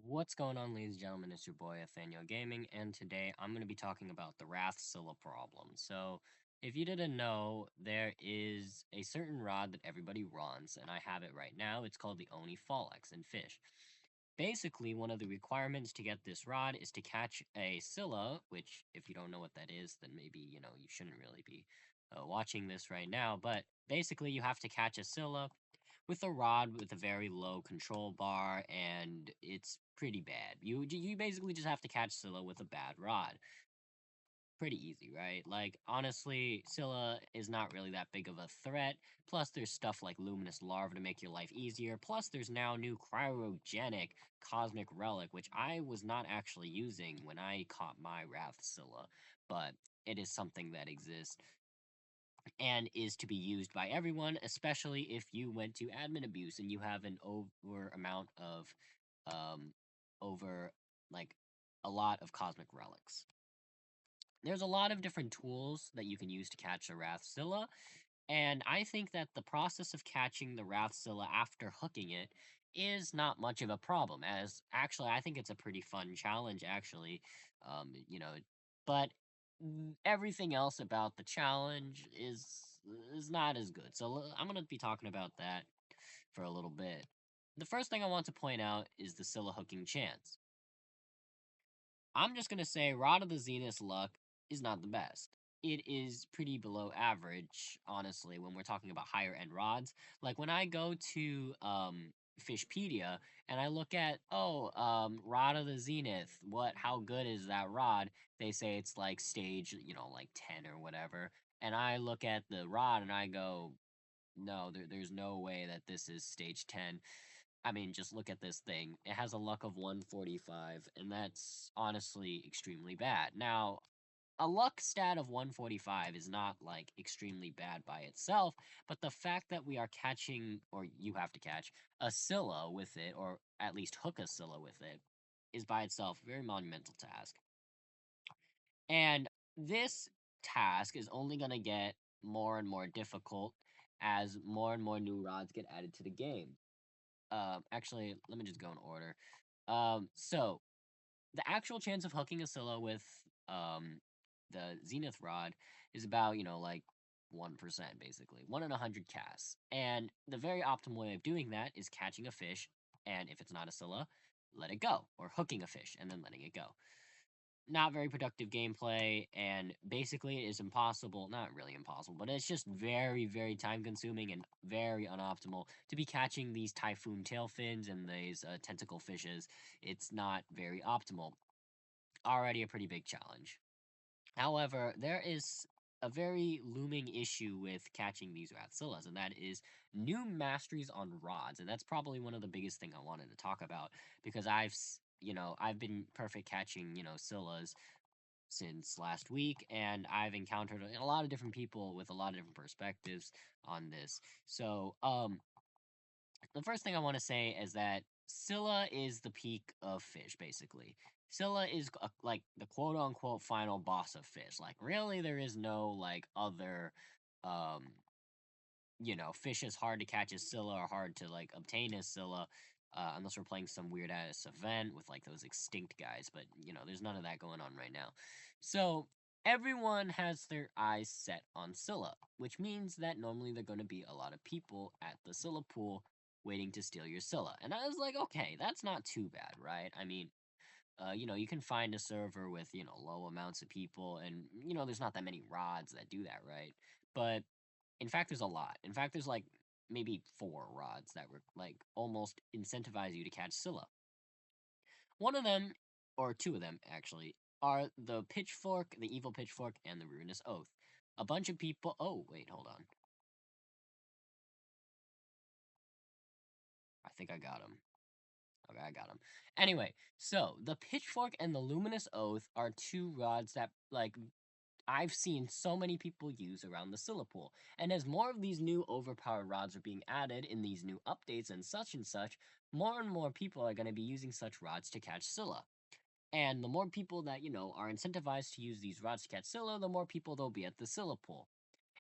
What's going on, ladies and gentlemen? It's your boy, Nathaniel Gaming, and today I'm going to be talking about the Wrath Scylla problem. So, if you didn't know, there is a certain rod that everybody runs, and I have it right now. It's called the Oni Fallex in Fish. Basically, one of the requirements to get this rod is to catch a Scylla, which, if you don't know what that is, then maybe, you shouldn't really be watching this right now. But basically, you have to catch a Scylla with a rod with a very low control bar, and it's pretty bad. You basically just have to catch Scylla with a bad rod. Pretty easy, right? Like, honestly, Scylla is not really that big of a threat. Plus, there's stuff like Luminous Larva to make your life easier. Plus, there's now new cryogenic Cosmic Relic, which I was not actually using when I caught my Wrath Scylla, but it is something that exists and is to be used by everyone, especially if you went to admin abuse and you have an over amount of, over, like, a lot of cosmic relics. There's a lot of different tools that you can use to catch a Wrathzilla, and I think that the process of catching the Wrathzilla after hooking it is not much of a problem, as actually I think it's a pretty fun challenge, actually. Um, you know, but everything else about the challenge is not as good. So I'm gonna be talking about that for a little bit. The first thing I want to point out is the Scylla hooking chance. I'm just gonna say Rod of the Zenith's luck is not the best. It is pretty below average, honestly, when we're talking about higher end rods. Like when I go to Fishpedia and I look at Rod of the Zenith, how good is that rod? They say it's like stage, like 10 or whatever. And I look at the rod and I go, no, there's no way that this is stage 10. I mean, just look at this thing. It has a luck of 145, and that's honestly extremely bad. Now, a luck stat of 145 is not like extremely bad by itself, but the fact that we are catching, or you have to catch, a Scylla with it, or at least hook a Scylla with it, is by itself a very monumental task. And this task is only going to get more and more difficult as more and more new rods get added to the game. Actually, let me just go in order. So the actual chance of hooking a Scylla with the Zenith rod is about, like 1%, basically. 1 in 100 casts. And the very optimal way of doing that is catching a fish, and if it's not a Scylla, let it go. Or hooking a fish and then letting it go. Not very productive gameplay, and basically it is impossible, not really impossible, but it's just very, very time consuming and very unoptimal to be catching these typhoon tailfins and these tentacle fishes. It's not very optimal. Already a pretty big challenge. However, there is a very looming issue with catching these Rathzillas, and that is new masteries on rods, and that's probably one of the biggest thing I wanted to talk about, because I've been perfect catching, Scyllas since last week, and I've encountered a lot of different people with a lot of different perspectives on this. So, the first thing I want to say is that Scylla is the peak of fish, basically. Scylla is like the quote unquote final boss of fish. Like, really, there is no like other, um, fish is hard to catch as Scylla or hard to like obtain as Scylla, unless we're playing some weird ass event with like those extinct guys. But there's none of that going on right now. So everyone has their eyes set on Scylla, which means that normally there are going to be a lot of people at the Scylla pool waiting to steal your Scylla. And I was like, okay, that's not too bad, right? I mean, you can find a server with, low amounts of people, and, there's not that many rods that do that, right? But in fact, there's a lot. In fact, there's like maybe 4 rods that were like almost incentivize you to catch Scylla. One of them, or 2 of them actually, are the Pitchfork, the Evil Pitchfork, and the Ruinous Oath. A bunch of people. Oh, wait, hold on. I think I got him. Okay, I got him. Anyway, so the Pitchfork and the Luminous Oath are 2 rods that, like, I've seen so many people use around the Scylla pool. And as more of these new overpowered rods are being added in these new updates and such, more and more people are going to be using such rods to catch Scylla. And the more people that, are incentivized to use these rods to catch Scylla, the more people there'll be at the Scylla pool.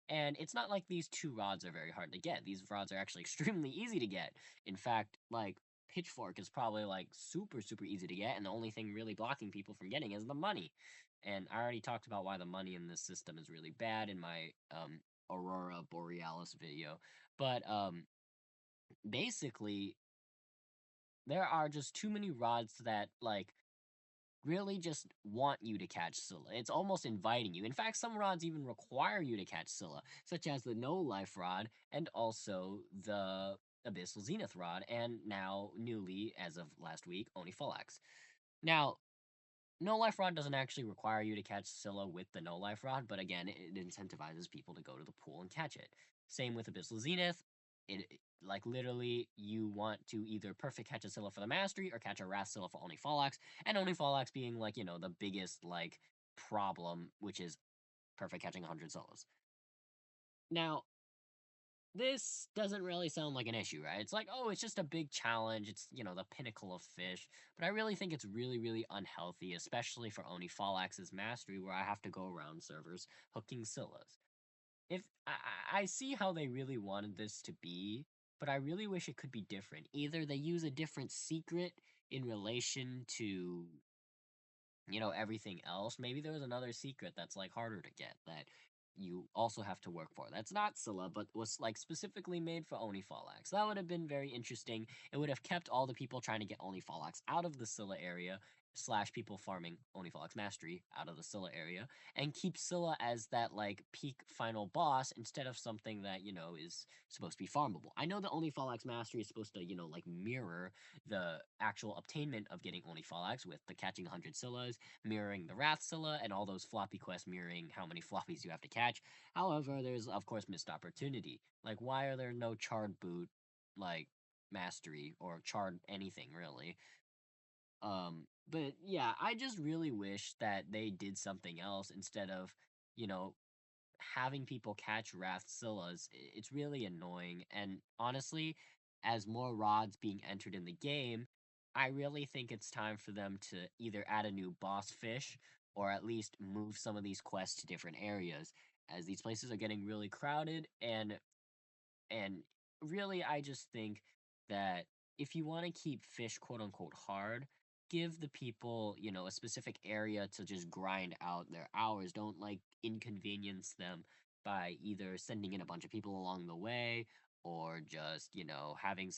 And it's not like these 2 rods are very hard to get. These rods are actually extremely easy to get. In fact, like, pitchfork is probably like super super easy to get, and the only thing really blocking people from getting is the money. And I already talked about why the money in this system is really bad in my Aurora Borealis video. But basically, there are just too many rods that like really just want you to catch Scylla. It's almost inviting you. In fact, some rods even require you to catch Scylla, such as the No Life rod and also the Abyssal Zenith rod, and now newly, as of last week, Oni Falax. Now, No Life Rod doesn't actually require you to catch Scylla with the No Life Rod, but again, it incentivizes people to go to the pool and catch it. Same with Abyssal Zenith. Like literally, you want to either perfect catch a Scylla for the mastery or catch a Wrath Scylla for Oni Falax, and Oni Falax being like, the biggest like problem, which is perfect catching 100 Scyllas. Now, this doesn't really sound like an issue, right? It's like, oh, it's just a big challenge. It's, the pinnacle of fish. But I really think it's really, really unhealthy, especially for Oni Falax's mastery, where I have to go around servers hooking Scyllas. If I see how they really wanted this to be, but I really wish it could be different. Either they use a different secret in relation to everything else. Maybe there was another secret that's like harder to get that you also have to work for. That's not Scylla, but was like specifically made for Oni Falax. That would have been very interesting. It would have kept all the people trying to get Oni Falax out of the Scylla area, slash people farming Oni Falax Mastery out of the Scylla area, and keep Scylla as that like peak final boss instead of something that, is supposed to be farmable. I know the Oni Falax Mastery is supposed to, like mirror the actual obtainment of getting Oni Falax with the catching 100 Scyllas, mirroring the Wrath Scylla, and all those floppy quests mirroring how many floppies you have to catch. However, there's of course missed opportunity. Like, why are there no charred boot, like, mastery, or charred anything, really? But yeah, I just really wish that they did something else instead of, you know, having people catch Wrath Scyllas. It's really annoying. And honestly, as more rods being entered in the game, I really think it's time for them to either add a new boss fish or at least move some of these quests to different areas, as these places are getting really crowded. And really, I just think that if you want to keep fish quote unquote hard, give the people, a specific area to just grind out their hours. Don't like inconvenience them by either sending in a bunch of people along the way or just, having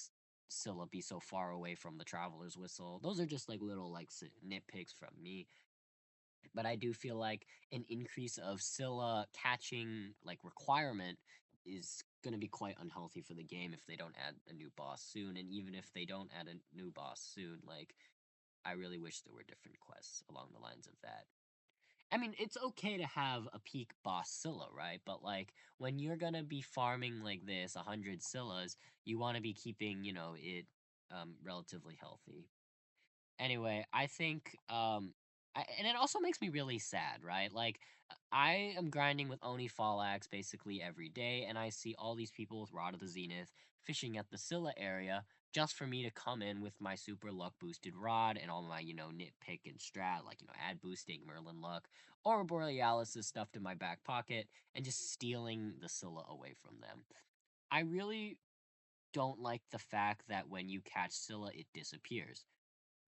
Scylla be so far away from the traveler's whistle. Those are just like little like nitpicks from me. But I do feel like an increase of Scylla catching like requirement is going to be quite unhealthy for the game if they don't add a new boss soon. And even if they don't add a new boss soon, like I really wish there were different quests along the lines of that. I mean, it's okay to have a peak boss Scylla, right? But like when you're gonna be farming like this, 100 Scyllas, you want to be keeping, it relatively healthy. Anyway, I think and it also makes me really sad, right? Like I am grinding with Oni Falax basically every day, and I see all these people with Rod of the Zenith fishing at the Scylla area just for me to come in with my super luck boosted rod and all my, nitpick and strat, like, ad boosting Merlin luck, or Borealis is stuffed in my back pocket, and just stealing the Scylla away from them. I really don't like the fact that when you catch Scylla, it disappears.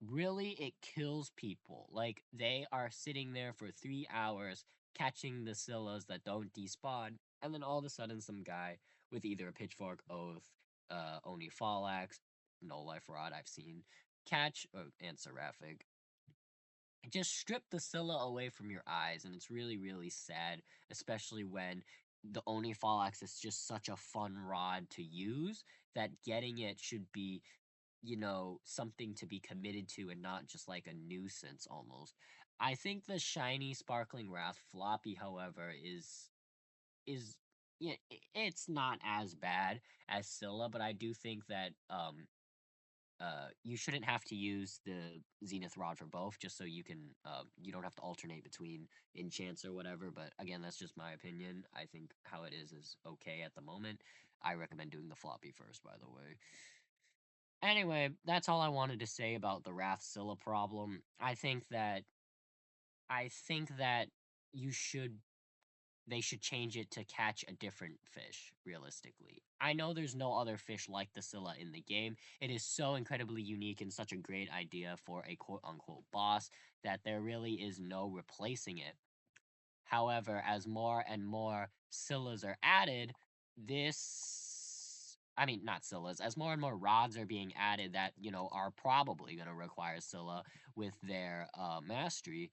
Really, it kills people. Like, they are sitting there for 3 hours catching the Scyllas that don't despawn, and then all of a sudden, some guy with either a Pitchfork, Oath, Oni Falax, No Life Rod I've seen, catch, and Seraphic, just strip the Scylla away from your eyes, and it's really, really sad, especially when the Oni Falax is just such a fun rod to use that getting it should be something to be committed to and not just like a nuisance almost. I think the shiny sparkling wrath floppy, however, is yeah, it's not as bad as Scylla, but I do think that you shouldn't have to use the Zenith Rod for both, just so you don't have to alternate between enchants or whatever. But again, that's just my opinion. I think how it is okay at the moment. I recommend doing the floppy first, by the way. Anyway, that's all I wanted to say about the Wrath Scylla problem. I think that you should they should change it to catch a different fish, realistically. I know there's no other fish like the Scylla in the game. It is so incredibly unique and such a great idea for a quote unquote boss that there really is no replacing it. However, as more and more Scyllas are added, I mean, not Scyllas, as more and more rods are being added that, are probably going to require Scylla with their mastery,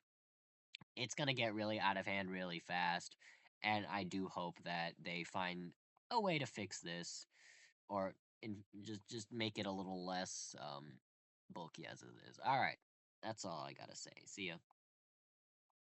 it's gonna get really out of hand really fast, and I do hope that they find a way to fix this, or just make it a little less bulky as it is. All right, that's all I gotta say. See ya.